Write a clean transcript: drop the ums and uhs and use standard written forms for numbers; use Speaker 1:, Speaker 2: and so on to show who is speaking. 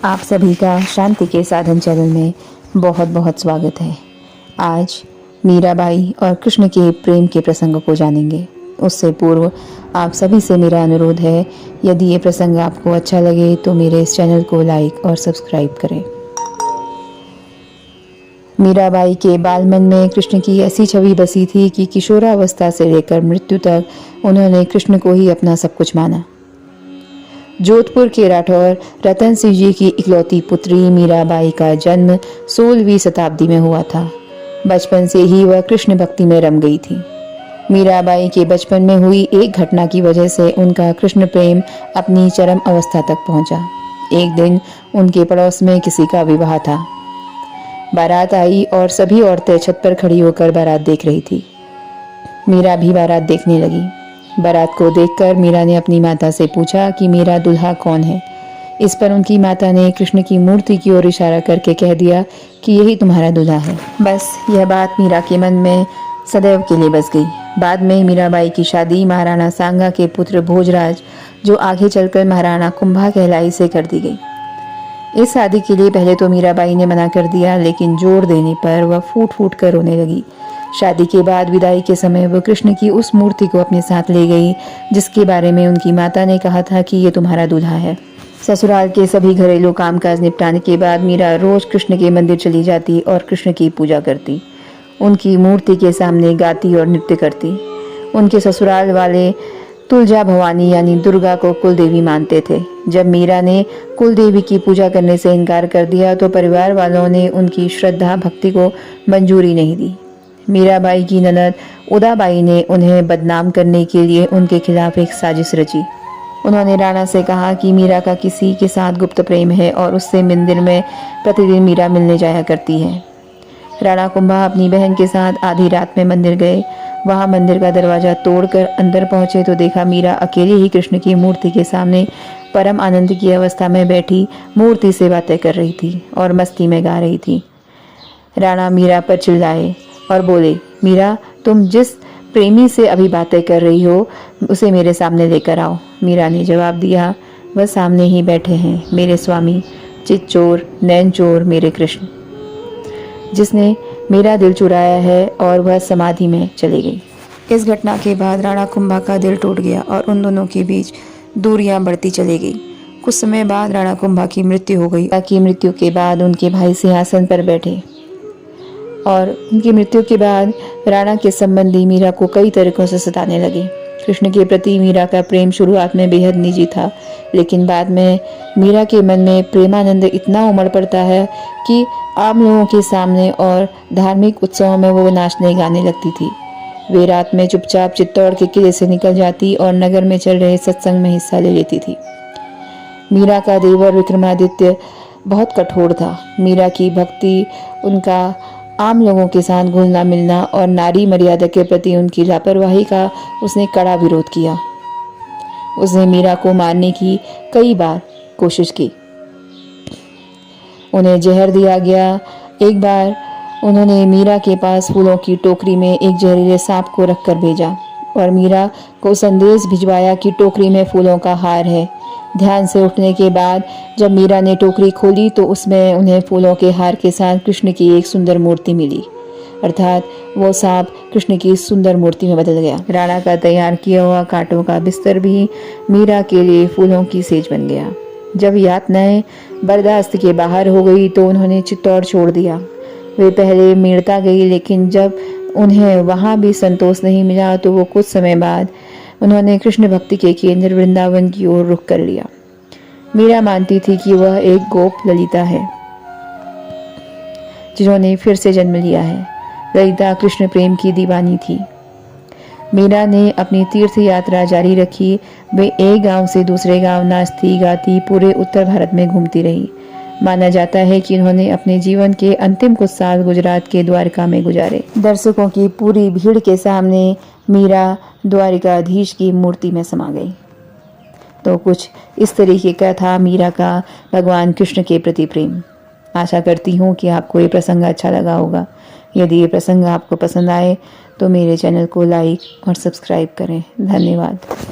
Speaker 1: आप सभी का शांति के साधन चैनल में बहुत बहुत स्वागत है। आज मीराबाई और कृष्ण के प्रेम के प्रसंग को जानेंगे। उससे पूर्व आप सभी से मेरा अनुरोध है, यदि ये प्रसंग आपको अच्छा लगे तो मेरे इस चैनल को लाइक और सब्सक्राइब करें। मीराबाई के बालमन में कृष्ण की ऐसी छवि बसी थी कि किशोरावस्था से लेकर मृत्यु तक उन्होंने कृष्ण को ही अपना सब कुछ माना। जोधपुर के राठौर रतन सिंह जी की इकलौती पुत्री मीराबाई का जन्म 16वीं शताब्दी में हुआ था। बचपन से ही वह कृष्ण भक्ति में रम गई थी। मीराबाई के बचपन में हुई एक घटना की वजह से उनका कृष्ण प्रेम अपनी चरम अवस्था तक पहुंचा। एक दिन उनके पड़ोस में किसी का विवाह था। बारात आई और सभी औरतें छत पर खड़ी होकर बारात देख रही थी। मीरा भी बारात देखने लगी। बारात को देखकर मीरा ने अपनी माता से पूछा कि मेरा दूल्हा कौन है। इस पर उनकी माता ने कृष्ण की मूर्ति की ओर इशारा करके कह दिया कि यही तुम्हारा दूल्हा है। बस यह बात मीरा के मन में सदैव के लिए बस गई। बाद में मीराबाई की शादी महाराणा सांगा के पुत्र भोजराज, जो आगे चलकर महाराणा कुंभा कहलाई, से कर दी गई। इस शादी के लिए पहले तो मीराबाई ने मना कर दिया, लेकिन जोर देने पर वह फूट फूट कर रोने लगी। शादी के बाद विदाई के समय वो कृष्ण की उस मूर्ति को अपने साथ ले गई जिसके बारे में उनकी माता ने कहा था कि ये तुम्हारा दूल्हा है। ससुराल के सभी घरेलू कामकाज निपटाने के बाद मीरा रोज कृष्ण के मंदिर चली जाती और कृष्ण की पूजा करती। उनकी मूर्ति के सामने गाती और नृत्य करती। उनके ससुराल वाले तुलजा भवानी यानी दुर्गा को कुलदेवी मानते थे। जब मीरा ने कुलदेवी की पूजा करने से इनकार कर दिया तो परिवार वालों ने उनकी श्रद्धा भक्ति को मंजूरी नहीं दी। मीराबाई की ननद उदाबाई ने उन्हें बदनाम करने के लिए उनके खिलाफ एक साजिश रची। उन्होंने राणा से कहा कि मीरा का किसी के साथ गुप्त प्रेम है और उससे मंदिर में प्रतिदिन मीरा मिलने जाया करती है। राणा कुंभा अपनी बहन के साथ आधी रात में मंदिर गए। वहां मंदिर का दरवाजा तोड़कर अंदर पहुंचे तो देखा मीरा अकेले ही कृष्ण की मूर्ति के सामने परम आनंद की अवस्था में बैठी मूर्ति से बातें कर रही थी और मस्ती में गा रही थी। राणा मीरा पर चिल्लाए और बोले, मीरा, तुम जिस प्रेमी से अभी बातें कर रही हो उसे मेरे सामने लेकर आओ। मीरा ने जवाब दिया, वह सामने ही बैठे हैं, मेरे स्वामी, चितचोर, नैनचोर, मेरे कृष्ण, जिसने मेरा दिल चुराया है। और वह समाधि में चली गई। इस घटना के बाद राणा कुंभा का दिल टूट गया और उन दोनों के बीच दूरियां बढ़ती चली गई। कुछ समय बाद राणा कुंभा की मृत्यु हो गई। की मृत्यु के बाद उनके भाई सिंहासन पर बैठे और उनकी मृत्यु के बाद राणा के संबंधी मीरा को कई तरीकों से सताने लगे। कृष्ण के प्रति मीरा का प्रेम शुरुआत में बेहद निजी था, लेकिन बाद में मीरा के मन में प्रेमानंद इतना उमड़ पड़ता है कि आम लोगों के सामने और धार्मिक उत्सवों में वो नाचने गाने लगती थी। वे रात में चुपचाप चित्तौड़ के किले से निकल जाती और नगर में चल रहे सत्संग में हिस्सा ले लेती थी। मीरा का देवर विक्रमादित्य बहुत कठोर था। मीरा की भक्ति, उनका आम लोगों के साथ घुलना मिलना और नारी मर्यादा के प्रति उनकी लापरवाही का उसने कड़ा विरोध किया। उसने मीरा को मारने की कई बार कोशिश की। उन्हें जहर दिया गया। एक बार उन्होंने मीरा के पास फूलों की टोकरी में एक जहरीले सांप को रखकर भेजा और मीरा को संदेश भिजवाया कि टोकरी में फूलों का हार है। ध्यान से उठने के बाद जब मीरा ने टोकरी खोली तो उसमें उन्हें फूलों के हार के साथ कृष्ण की एक सुंदर मूर्ति मिली, अर्थात वो सांप कृष्ण की सुंदर मूर्ति में बदल गया। राणा का तैयार किया हुआ कांटों का बिस्तर भी मीरा के लिए फूलों की सेज बन गया। जब यातनाएं बर्दाश्त के बाहर हो गई तो उन्होंने चित्तौड़ छोड़ दिया। वे पहले मेड़ता गई, लेकिन जब उन्हें वहां भी संतोष नहीं मिला तो वो कुछ समय बाद उन्होंने कृष्ण भक्ति के केंद्र वृंदावन की ओर रुख कर लिया। मीरा मानती थी कि वह एक गोप ललिता है जिन्होंने फिर से जन्म लिया है। ललिता कृष्ण प्रेम की दीवानी थी। मीरा ने अपनी तीर्थ यात्रा जारी रखी। वे एक गांव से दूसरे गांव नाचती गाती पूरे उत्तर भारत में घूमती रही। माना जाता है कि उन्होंने अपने जीवन के अंतिम कुछ साल गुजरात के द्वारका में गुजारे। दर्शकों की पूरी भीड़ के सामने मीरा द्वारिकाधीश की मूर्ति में समा गई। तो कुछ इस तरीके का था मीरा का भगवान कृष्ण के प्रति प्रेम। आशा करती हूँ कि आपको ये प्रसंग अच्छा लगा होगा। यदि ये प्रसंग आपको पसंद आए तो मेरे चैनल को लाइक और सब्सक्राइब करें। धन्यवाद।